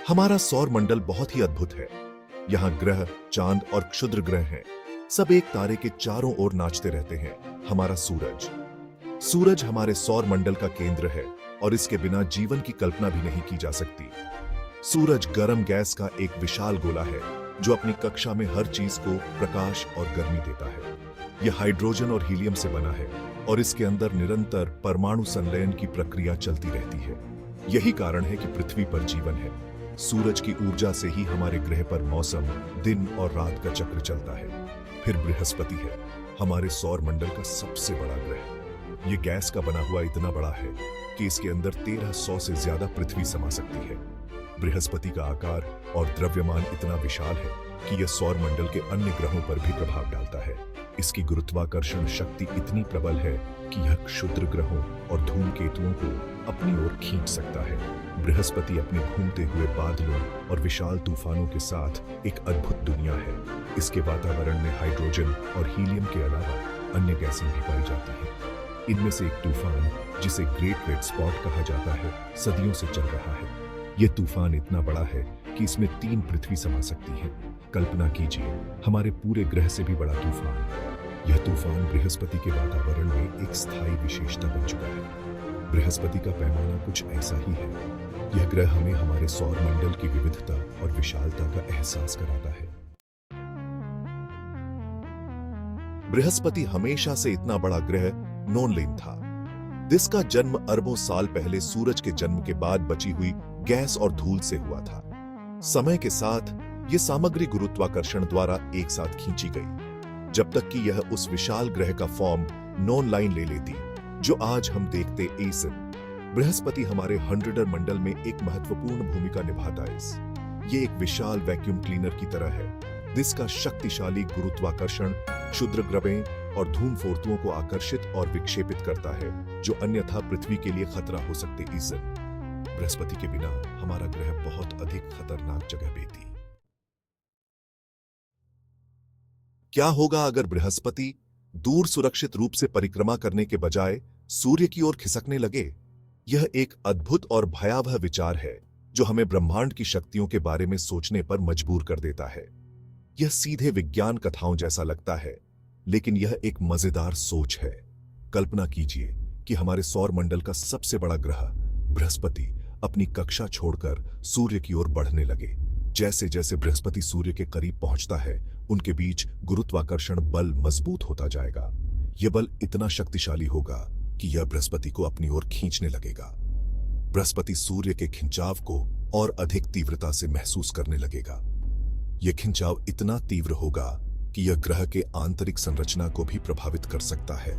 हमारा सौर मंडल बहुत ही अद्भुत है। यहाँ ग्रह, चांद और क्षुद्र ग्रह हैं। सब एक तारे के चारों ओर नाचते रहते हैं। हमारा सूरज हमारे सौर मंडल का केंद्र है और इसके बिना जीवन की कल्पना भी नहीं की जा सकती। सूरज गर्म गैस का एक विशाल गोला है जो अपनी कक्षा में हर चीज को प्रकाश और गर्मी देता है। यह हाइड्रोजन और हीलियम से बना है और इसके अंदर निरंतर परमाणु संलयन की प्रक्रिया चलती रहती है। यही कारण है कि पृथ्वी पर जीवन है। सूरज की ऊर्जा से ही हमारे ग्रह पर मौसम, दिन और रात का चक्र चलता है। फिर बृहस्पति है हमारे सौर मंडल का सबसे बड़ा ग्रह। यह गैस का बना हुआ इतना बड़ा है कि इसके अंदर 1300 से ज्यादा पृथ्वी समा सकती है। बृहस्पति का आकार और द्रव्यमान इतना विशाल है कि यह सौर मंडल के अन्य ग्रहों पर भी प्रभाव डालता है। इसकी गुरुत्वाकर्षण शक्ति इतनी प्रबल है कि यह क्षुद्र ग्रहों और धूमकेतुओं को अपनी ओर खींच सकता है। बृहस्पति अपने घूमते हुए बादलों और विशाल तूफानों के साथ एक अद्भुत दुनिया है। इसके वातावरण में हाइड्रोजन और हीलियम के अलावा अन्य गैसें भी पाई जाती हैं। इनमें से एक तूफान, जिसे ग्रेट रेड स्पॉट कहा जाता है, सदियों से चल रहा है। यह तूफान इतना बड़ा है कि इसमें 3 पृथ्वी समा सकती है। कल्पना कीजिए, हमारे पूरे ग्रह से भी बड़ा तूफान। यह तूफान बृहस्पति के वातावरण में एक स्थायी विशेषता बन चुका है। बृहस्पति का पैमाना कुछ ऐसा ही है। यह ग्रह हमें हमारे सौर मंडल की विविधता और विशालता का एहसास कराता है। बृहस्पति हमेशा से इतना बड़ा ग्रह नॉनलिन था, जिसका जन्म अरबों साल पहले सूरज के जन्म के बाद बची हुई गैस और धूल से हुआ था। समय के साथ यह सामग्री गुरुत्वाकर्षण द्वारा एक साथ खींची गई, जब तक कि यह उस विशाल ग्रह का फॉर्म नॉन लाइन ले लेती जो आज हम देखते एसन। बृहस्पति हमारे 100 मंडल में एक महत्वपूर्ण भूमिका निभाता है। ये एक विशाल वैक्यूम क्लीनर की तरह है, जिसका शक्तिशाली गुरुत्वाकर्षण क्षुद्र ग्रहों और धूमफोर्तुओं को आकर्षित और विक्षेपित करता है, जो अन्यथा पृथ्वी के लिए खतरा हो सकते ईसन। बृहस्पति के बिना हमारा ग्रह बहुत अधिक खतरनाक जगह बेती। क्या होगा अगर बृहस्पति दूर सुरक्षित रूप से परिक्रमा करने के बजाय सूर्य की ओर खिसकने लगे? यह एक अद्भुत और भयावह विचार है जो हमें ब्रह्मांड की शक्तियों के बारे में सोचने पर मजबूर कर देता है। यह सीधे विज्ञान कथाओं जैसा लगता है, लेकिन यह एक मजेदार सोच है। कल्पना कीजिए कि हमारे सौर मंडल का सबसे बड़ा ग्रह बृहस्पति अपनी कक्षा छोड़कर सूर्य की ओर बढ़ने लगे। जैसे जैसे बृहस्पति सूर्य के करीब पहुंचता है, उनके बीच गुरुत्वाकर्षण बल मजबूत होता जाएगा। यह बल इतना शक्तिशाली होगा कि यह बृहस्पति को अपनी ओर खींचने लगेगा। बृहस्पति सूर्य के खिंचाव को और अधिक तीव्रता से महसूस करने लगेगा। यह खिंचाव इतना तीव्र होगा कि यह ग्रह के आंतरिक संरचना को भी प्रभावित कर सकता है।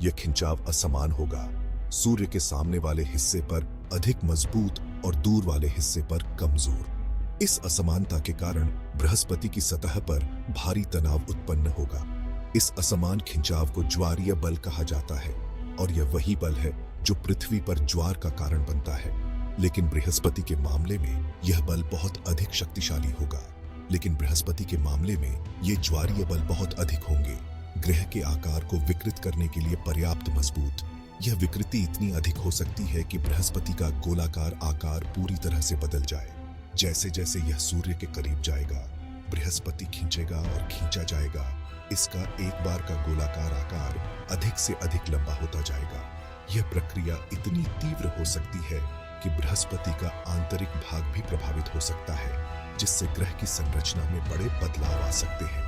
यह खिंचाव असमान होगा, सूर्य के सामने वाले हिस्से पर अधिक मजबूत और दूर वाले हिस्से पर कमजोर। इस असमानता के कारण बृहस्पति की सतह पर भारी तनाव उत्पन्न होगा। इस असमान खिंचाव को ज्वारीय बल कहा जाता है और यह वही बल है जो पृथ्वी पर ज्वार का कारण बनता है। लेकिन बृहस्पति के मामले में यह बल बहुत अधिक शक्तिशाली होगा। लेकिन बृहस्पति के मामले में ये ज्वारीय बल बहुत अधिक होंगे, ग्रह के आकार को विकृत करने के लिए पर्याप्त मजबूत। यह विकृति इतनी अधिक हो सकती है कि बृहस्पति का गोलाकार आकार पूरी तरह से बदल जाए। जैसे जैसे यह सूर्य के करीब जाएगा, बृहस्पति खींचेगा और खींचा जाएगा। इसका एक बार का गोलाकार आकार अधिक से अधिक लंबा होता जाएगा। यह प्रक्रिया इतनी तीव्र हो सकती है कि बृहस्पति का आंतरिक भाग भी प्रभावित हो सकता है, जिससे ग्रह की संरचना में बड़े बदलाव आ सकते हैं।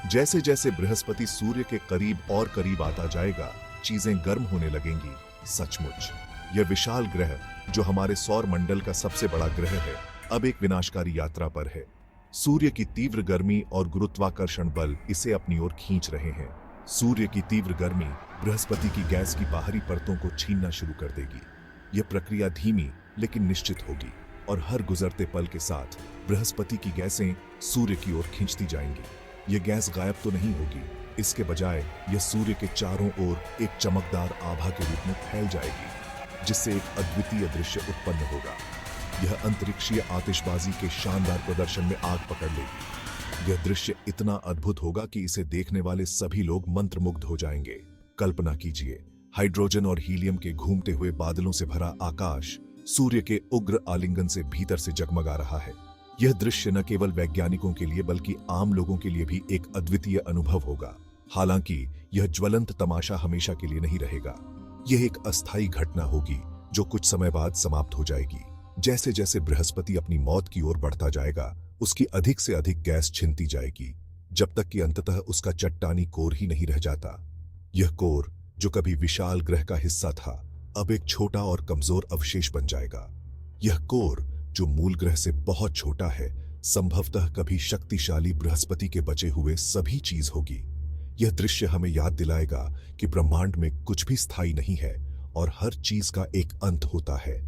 जैसे जैसे बृहस्पति सूर्य के करीब और करीब आता जाएगा, चीजें गर्म होने लगेंगी। सचमुच यह विशाल ग्रह, जो हमारे सौर मंडल का सबसे बड़ा ग्रह है, अब एक विनाशकारी यात्रा पर है। सूर्य की तीव्र गर्मी और गुरुत्वाकर्षण बल इसे अपनी ओर खींच रहे हैं। सूर्य की तीव्र गर्मी बृहस्पति की गैस की बाहरी परतों को छीनना शुरू कर देगी। यह प्रक्रिया धीमी लेकिन निश्चित होगी और हर गुजरते पल के साथ बृहस्पति की गैसें सूर्य की ओर खींचती जाएंगी। यह गैस गायब तो नहीं होगी, इसके बजाय यह सूर्य के चारों ओर एक चमकदार आभा के रूप में फैल जाएगी, जिससे एक अद्वितीय दृश्य उत्पन्न होगा। यह अंतरिक्षीय आतिशबाजी के शानदार प्रदर्शन में आग पकड़ लेगी। यह दृश्य इतना अद्भुत होगा कि इसे देखने वाले सभी लोग मंत्रमुग्ध हो जाएंगे। कल्पना कीजिए, हाइड्रोजन और हीलियम के घूमते हुए बादलों से भरा आकाश सूर्य के उग्र आलिंगन से भीतर से जगमगा रहा है। यह दृश्य न केवल वैज्ञानिकों के लिए बल्कि आम लोगों के लिए भी एक अद्वितीय अनुभव होगा। हालांकि यह ज्वलंत तमाशा हमेशा के लिए नहीं रहेगा। यह एक अस्थायी घटना होगी जो कुछ समय बाद समाप्त हो जाएगी। जैसे जैसे बृहस्पति अपनी मौत की ओर बढ़ता जाएगा, उसकी अधिक से अधिक गैस छिनती जाएगी, जब तक कि अंततः उसका चट्टानी कोर ही नहीं रह जाता। यह कोर, जो कभी विशाल ग्रह का हिस्सा था, अब एक छोटा और कमजोर अवशेष बन जाएगा। यह कोर, जो मूल ग्रह से बहुत छोटा है, संभवतः कभी शक्तिशाली बृहस्पति के बचे हुए सभी चीज होगी। यह दृश्य हमें याद दिलाएगा कि ब्रह्मांड में कुछ भी स्थायी नहीं है और हर चीज का एक अंत होता है।